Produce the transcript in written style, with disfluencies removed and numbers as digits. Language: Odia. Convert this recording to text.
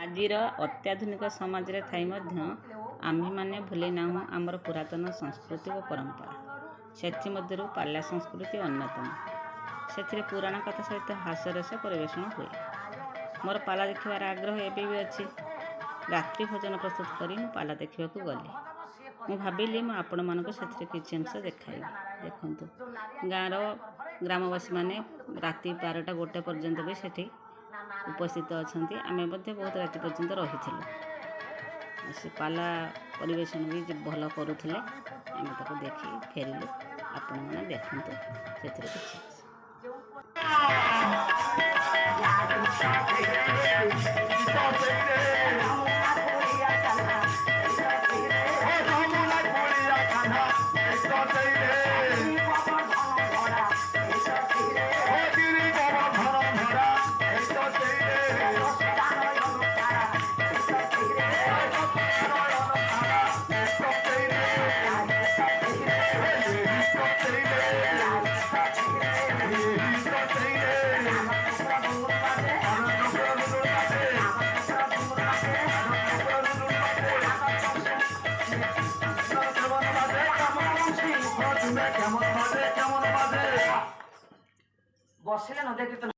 ଆଜିର ଅତ୍ୟାଧୁନିକ ସମାଜରେ ଥାଇ ମଧ୍ୟ ଆମ୍ଭେମାନେ ଭୁଲି ନାହୁଁ ଆମର ପୁରାତନ ସଂସ୍କୃତି ଓ ପରମ୍ପରା। ସେଥିମଧ୍ୟରୁ ପାଲା ସଂସ୍କୃତି ଅନ୍ୟତମ। ସେଥିରେ ପୁରାଣ କଥା ସହିତ ହାସ୍ୟରସ ପରିବେଷଣ ହୁଏ। ମୋର ପାଲା ଦେଖିବାର ଆଗ୍ରହ ଏବେ ବି ଅଛି। ରାତ୍ରି ଭୋଜନ ପ୍ରସ୍ତୁତ କରି ମୁଁ ପାଲା ଦେଖିବାକୁ ଗଲି। ମୁଁ ଭାବିଲି ମୁଁ ଆପଣମାନଙ୍କୁ ସେଥିରେ କିଛି ଅଂଶ ଦେଖାଇବି। ଦେଖନ୍ତୁ, ଗ୍ରାମବାସୀମାନେ ରାତି 12ଟା 1ଟା ପର୍ଯ୍ୟନ୍ତ ବି ସେଠି ଉପସ୍ଥିତ ଅଛନ୍ତି। ଆମେ ମଧ୍ୟ ବହୁତ ରାତି ପର୍ଯ୍ୟନ୍ତ ରହିଥିଲୁ। ସେ ପାଲା ପରିବେଷଣ ବି ଭଲ କରୁଥିଲେ। ଆମେ ତାକୁ ଦେଖି ଫେରିଲୁ। ଆପଣମାନେ ଦେଖନ୍ତୁ ସେଥିରେ କିଛି বসিলে নদী